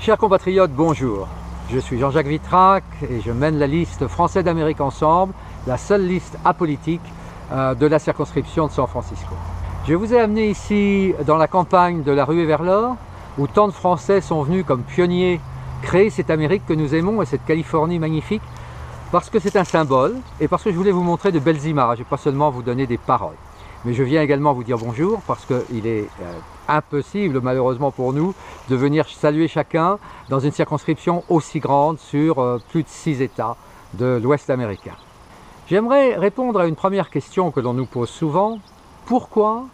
Chers compatriotes, bonjour. Je suis Jean-Jacques Vitrac et je mène la liste Français d'Amérique Ensemble, la seule liste apolitique de la circonscription de San Francisco. Je vous ai amené ici dans la campagne de la ruée vers l'or, où tant de Français sont venus comme pionniers créer cette Amérique que nous aimons et cette Californie magnifique, parce que c'est un symbole et parce que je voulais vous montrer de belles images et pas seulement vous donner des paroles. Mais je viens également vous dire bonjour parce qu'il est impossible malheureusement pour nous de venir saluer chacun dans une circonscription aussi grande sur plus de 6 États de l'Ouest américain. J'aimerais répondre à une première question que l'on nous pose souvent. Pourquoi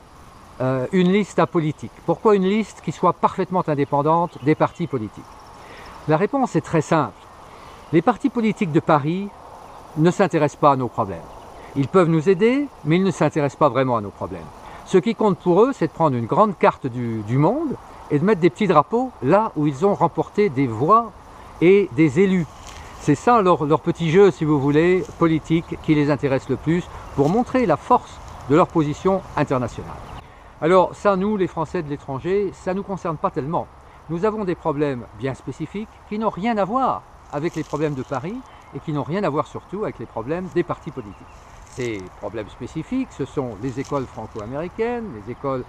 une liste apolitique? Pourquoi une liste qui soit parfaitement indépendante des partis politiques? La réponse est très simple. Les partis politiques de Paris ne s'intéressent pas à nos problèmes. Ils peuvent nous aider, mais ils ne s'intéressent pas vraiment à nos problèmes. Ce qui compte pour eux, c'est de prendre une grande carte du monde et de mettre des petits drapeaux là où ils ont remporté des voix et des élus. C'est ça leur petit jeu, si vous voulez, politique qui les intéresse le plus pour montrer la force de leur position internationale. Alors ça, nous, les Français de l'étranger, ça ne nous concerne pas tellement. Nous avons des problèmes bien spécifiques qui n'ont rien à voir avec les problèmes de Paris et qui n'ont rien à voir surtout avec les problèmes des partis politiques. Ces problèmes spécifiques, ce sont les écoles franco-américaines, les écoles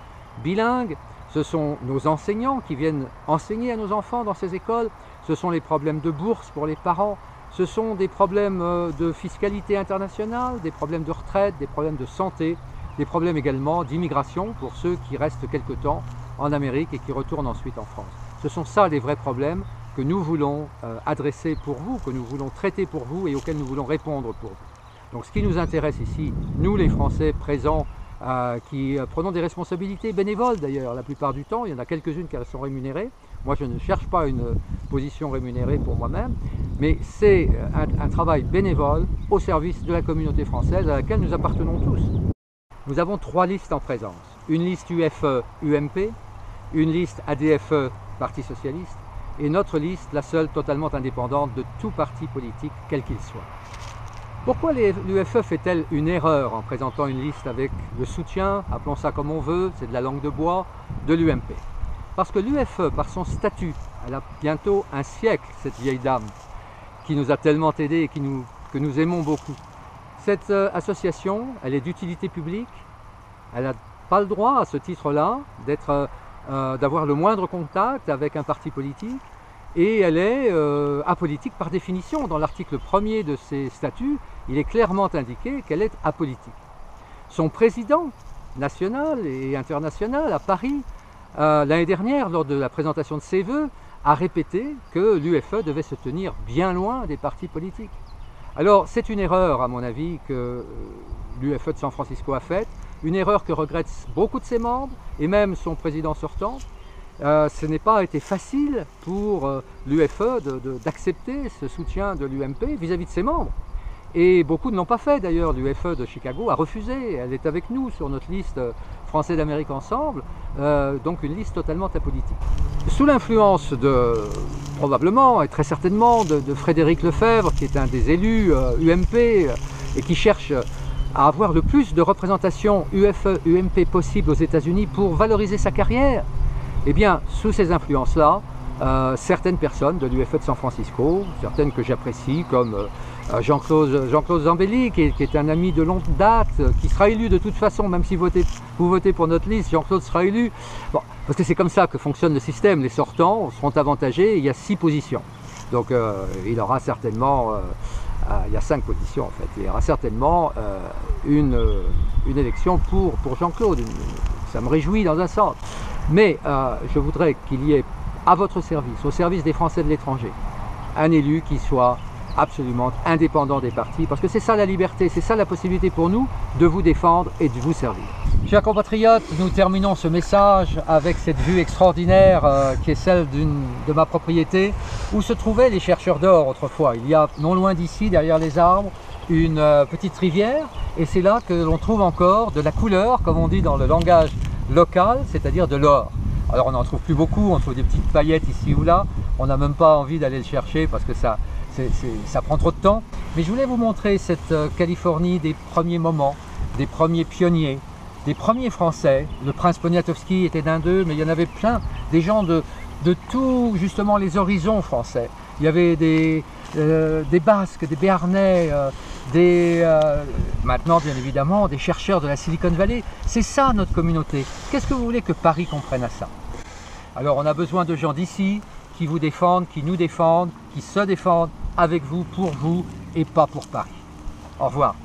bilingues, ce sont nos enseignants qui viennent enseigner à nos enfants dans ces écoles, ce sont les problèmes de bourse pour les parents, ce sont des problèmes de fiscalité internationale, des problèmes de retraite, des problèmes de santé, des problèmes également d'immigration pour ceux qui restent quelque temps en Amérique et qui retournent ensuite en France. Ce sont ça les vrais problèmes que nous voulons adresser pour vous, que nous voulons traiter pour vous et auxquels nous voulons répondre pour vous. Donc ce qui nous intéresse ici, nous les Français présents, qui prenons des responsabilités bénévoles d'ailleurs la plupart du temps, il y en a quelques-unes qui sont rémunérées. Moi je ne cherche pas une position rémunérée pour moi-même, mais c'est un travail bénévole au service de la communauté française à laquelle nous appartenons tous. Nous avons 3 listes en présence, une liste UFE-UMP, une liste ADFE, Parti Socialiste, et notre liste, la seule totalement indépendante de tout parti politique, quel qu'il soit. Pourquoi l'UFE fait-elle une erreur en présentant une liste avec le soutien, appelons ça comme on veut, c'est de la langue de bois, de l'UMP? Parce que l'UFE, par son statut, elle a bientôt un siècle, cette vieille dame, qui nous a tellement aidés et que nous aimons beaucoup. Cette association, elle est d'utilité publique, elle n'a pas le droit à ce titre-là d'avoir le moindre contact avec un parti politique, et elle est apolitique par définition. Dans l'article 1er de ses statuts, il est clairement indiqué qu'elle est apolitique. Son président national et international à Paris, l'année dernière, lors de la présentation de ses vœux, a répété que l'UFE devait se tenir bien loin des partis politiques. Alors c'est une erreur à mon avis que l'UFE de San Francisco a faite, une erreur que regrettent beaucoup de ses membres et même son président sortant. Ce n'est pas été facile pour l'UFE d'accepter ce soutien de l'UMP vis-à-vis de ses membres. Et beaucoup ne l'ont pas fait d'ailleurs. L'UFE de Chicago a refusé, elle est avec nous sur notre liste Français d'Amérique Ensemble, donc une liste totalement apolitique. Sous l'influence probablement et très certainement de Frédéric Lefebvre, qui est un des élus UMP et qui cherche à avoir le plus de représentation UFE-UMP possible aux États-Unis pour valoriser sa carrière, eh bien, sous ces influences-là, certaines personnes de l'UFE de San Francisco, certaines que j'apprécie, comme Jean-Claude Zambelli, qui est un ami de longue date, qui sera élu de toute façon, même si vous votez pour notre liste, Jean-Claude sera élu. Bon, parce que c'est comme ça que fonctionne le système. Les sortants seront avantagés, il y a 6 positions. Donc il aura certainement, il y a 5 positions en fait, il y aura certainement une élection pour Jean-Claude. Ça me réjouit dans un sens. Mais je voudrais qu'il y ait à votre service, au service des Français de l'étranger, un élu qui soit absolument indépendant des partis, parce que c'est ça la liberté, c'est ça la possibilité pour nous de vous défendre et de vous servir. Chers compatriotes, nous terminons ce message avec cette vue extraordinaire qui est celle de ma propriété, où se trouvaient les chercheurs d'or autrefois. Il y a non loin d'ici, derrière les arbres, une petite rivière, et c'est là que l'on trouve encore de la couleur, comme on dit dans le langage local, c'est-à-dire de l'or. Alors on n'en trouve plus beaucoup, on trouve des petites paillettes ici ou là, on n'a même pas envie d'aller le chercher parce que ça prend trop de temps. Mais je voulais vous montrer cette Californie des premiers moments, des premiers pionniers, des premiers Français. Le prince Poniatowski était l'un d'eux, mais il y en avait plein, des gens de tous justement les horizons français. Il y avait des Basques, des Béarnais, maintenant bien évidemment des chercheurs de la Silicon Valley. C'est ça notre communauté. Qu'est-ce que vous voulez que Paris comprenne à ça? Alors on a besoin de gens d'ici qui vous défendent, qui nous défendent, qui se défendent avec vous, pour vous et pas pour Paris. Au revoir.